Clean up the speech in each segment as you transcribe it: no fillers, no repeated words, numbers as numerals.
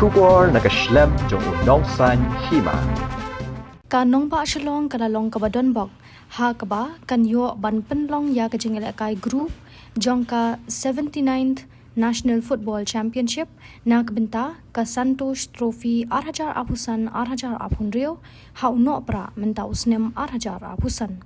Shubor nakaslem jong unongsan hima. Kanong ba shalong kanalong kabadon bok ha kaba kanyo ban penlong ya kajingele kai group jongka 79th National Football Championship nak benta ka Santosh Trophy 8,000 apusan 8,000 apun rio ha uno pra menta usnem 8,000 apusan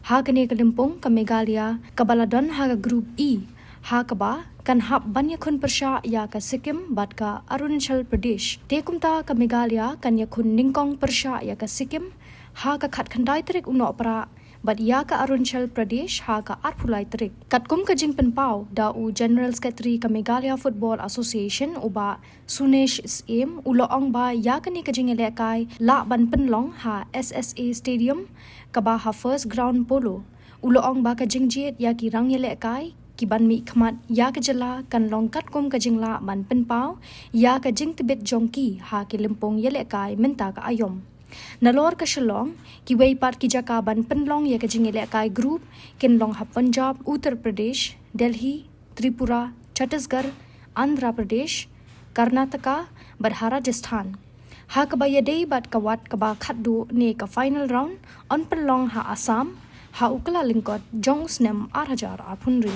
ha kene kalimpong ka Meghalaya kabaladon ha ka group E ha kaba kan hap banya khun persha ya ka Sikkim bat ka Arunachal Pradesh tekumta ka Meghalaya kan ya khun ningkong persha ya ka Sikkim ha ka khat khandai trik uno pra bat ya ka Arunachal Pradesh ha ka Arphulai trik katkum ka jing penpau da u General Secretary ka Meghalaya Football Association uba Sunesh Im uloong ba ya ka ni ka jing elekai la ban penlong ha SSA Stadium ka ba ha first ground polo uloong ba ka jing jet ya ki rang elekai kiban mi khmat ya ka jala kan longkat kum ka jingla ban penpau ya ka jing tibet jongki ha ki limpong yele kai menta ka ayom nalor ka shalong ki wei pat ki jaka ban penlong ya ka jingele kai group kin long ha Punjab Uttar Pradesh Delhi Tripura Chhattisgarh Andhra Pradesh Karnataka Bihar Rajasthan ha ka ba yadei bat ka wat ka ba khatdu ne ka final round on penlong ha Assam ha ukla lingkot jong snem 8,000 apunri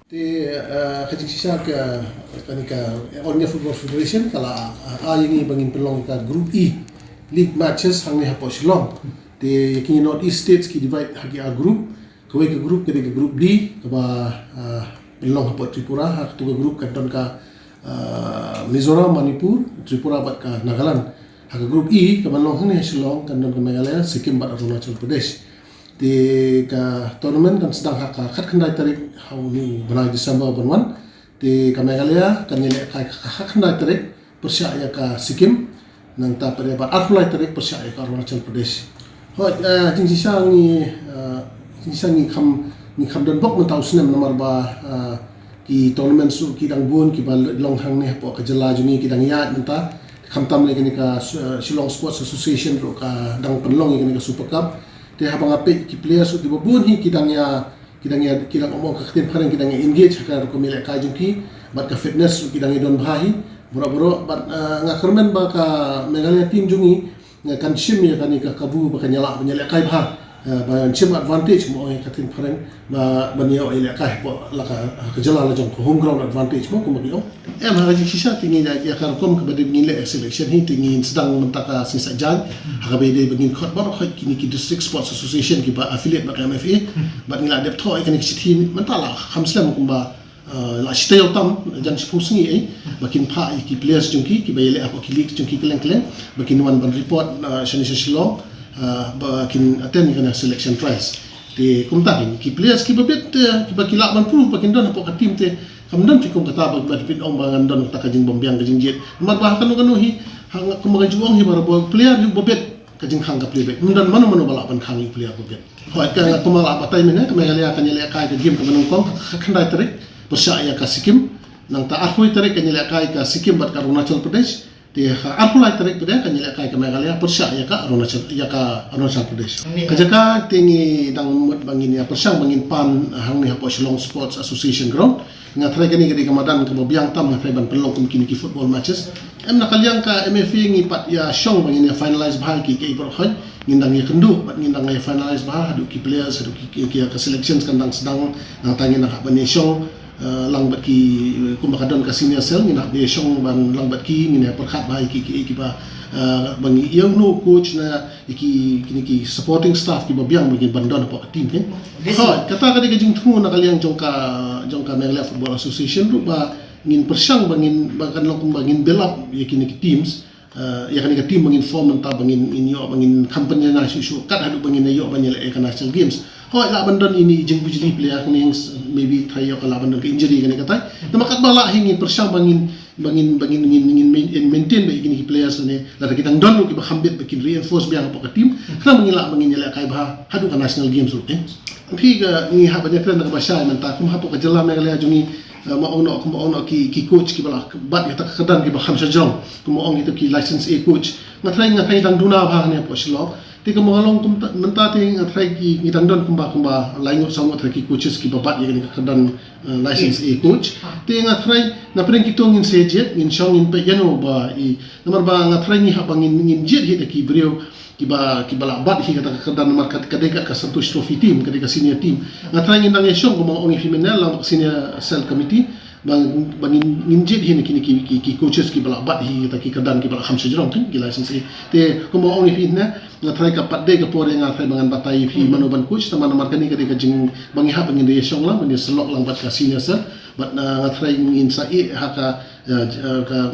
Di kajing sisa ke kanika All India Football Federation kala ayingi bangin pelong ka Group E league matches hangni hapo Shillong di yakini North East states ki divide hagi a group kawai ke group ke group D kaba pelong hapo Tripura hak tu ke group kanton ka Mizoram Manipur Tripura bat ka Nagaland hak group E kaba long hangni Shillong kanton ka Meghalaya Sikkim bat Arunachal Pradesh di ka tournament kan sedang hak khat khandai tarik hauni banai Desember banwan di ka Meghalaya kan nyele kai hak khandai tarik persya ya ka Sikkim nang ta pada bat Arphulai tarik persya ya ka Arunachal Pradesh ho jing sisa ni kham don bok mentau snem nomor ba ki tournament su ki dang bun ki ba long hang ne po ka jala juni ki dang ya menta kham tam le ka Shillong Sports Association ro ka dang penlong ka Super Cup te habang apik ki players ki babun hi kidangnya omong ka tim khareng kidangnya engage ka ko mile ka jungki bat ka fitness kidangnya don bhahi boro bat ngakermen ba ka Meghalaya team jungi kan sim ya kan ka kabu ba ka nyala kai bha ba sim advantage mo ka tim khareng ba bania ile kai po la ka jala la jong home ground advantage mo ko magio em ha ji sisa tingi ya ka kom ka badim ngile selection hi tingi sedang mentaka sisa jan ha be de begin khot ba khot kini ki district sports association ki ba affiliate ba ka MFA ba ngila dep tho kan ki team mentala khamslam kumba la stay tam jan sports ni bakin pha ki players jungki ki ba ile apa ki league jungki keleng bakin wan ban report shani Shillong bakin attend kana selection trials di kumtakin ki players ki babet ki bakila man proof bakin don po ka team te kamdon ti kum kata ba pit ong bangan don ta kajing bombyang kajing jet mat bah kanu hi hang kumaga juong hi barabo player hi babet kajing hang ka playback mundan mano bala ban khang player babet ho ka kumala ba time ne ka Meghalaya ka nyele ka game ka manung kong khandai tarik persya ka Sikkim nang ta Arphulai tarik ka nyele ka Sikkim bat ka Arunachal Pradesh di Arphulai tarik pada kan nyele ka Meghalaya persya ka Arunachal Pradesh kajaka tingi dang mut bangin ya persang bangin pan hang ni hapo Shillong Sports Association ground ngatrai kani kadi kamadan ka babiang tam ngatrai ban pelong kum kini ki football matches em nakaliang ka MFA ngi pat ya shong bangin ya finalize bahal ki ibro khan ngindang ya kendu bat ngindang ya finalize bahal hadu ki players hadu ki ka selections kandang sedang nang tangin nak ban shong lang bat ki kumakadon ka senior cell ngina de shong ban lang bat ki ngina perkhat bai ki ba bangi young no coach na kini ki supporting staff ki babiang bagi bandon po team kan kata ka de jing thu na kaliang jongka Meghalaya Football Association ru ba ngin persang bangin bakan long bangin belap kini ki teams ya kan ka team bangin form ta bangin inyo bangin company na isu kat hadu bangin yo banyel e national games la bandon ini jeng bujili player ning maybe try yo la bandon ke injury kan kata namakat bala hingin persang bangin maintain ba ikini players ne la kita don lu ki bahambit bikin reinforce biang apa team kana mangila mangin kai bah hadu ka national games lu kan ampi ga ni ha banyak kan ka basya man ta kum ha ka jala Meghalaya jungi maong ki coach ki bala bat ya ta kadan ki ba khamsa jong kum maong itu ki license A coach ngathai dang duna ba ne po Shillong Ti ka mangalong menta ti ngatray ki ngitangdon kumba laingot sangot ki coaches ki babat ya ka kadan license A coach. Ti ngatray na pren kitong ngin sejet ngin syong ngin pe yano ba i namar ba ngatray ni habang ngin jet hit ki brio kiba labat hi kata kadan namar kadeka ka Santos Trophy team kadeka senior team. Ngatray ngin nang syong kumang ongi femenal lang senior cell committee bangin nginjit hin ki coaches ki balabat hi kita ki kadan ki bala kham sejrong kan ki license te ko mo ongi hin na try ka patde ka pore nga try mangan batai hi manoban coach taman namar kani ka jing bangi ha bangin de song lang bani selok lang bat ka senior sir but na try ngin sa ha ka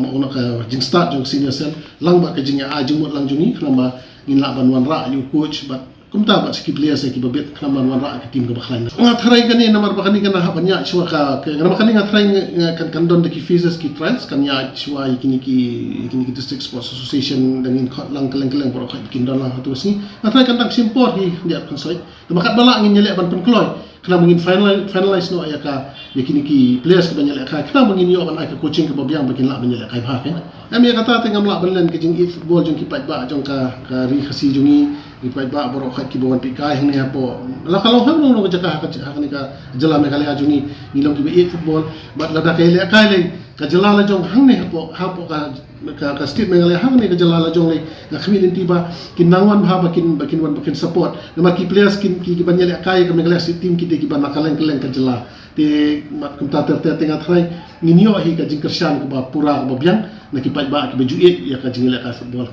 mo ka jing start jong senior sir lang ba ka jing a jing mo lang jungi krama ngin la ban wan ra you coach but kumta ba si players ay kibabit kanaman wala ka team ka baklan nga try kani namar ba kani kana habanya siwa ka nga kani nga try kan kandon de ki phases ki trials kanya siwa kini ki district sports association dangin lang kaleng pro ka kindon lang hatu si nga try kan tak simpor hi dia konsoi makat bala ngin nyele ban penkloy kana mangin finalize no ayaka kini ki players ka banyele ka kana mangin yo ban ay ka coaching ka babyang bakin la banyele kay ba ken ami kata tengam la banlen ke jing football jong ki pat ba jong ka ri khasi jongi ipai ba boro khat ki bongan pikai hne apo la kalau hang no jaka ni ka jala me kali ajuni nilong ki football bat la da kai ka jala la jong hang ne apo ka state me kali hang ne ka jala la jong le na khmin tiba kinangwan ba bakin support na ki players ki banyale kai ka me kali team ki de ki ban kaleng ka jala te mat kum ta ter tengah try ninyo hi ka jing kersan ka ba pura ka ba biang na ki pai ba ki baju ya ka jing le ka football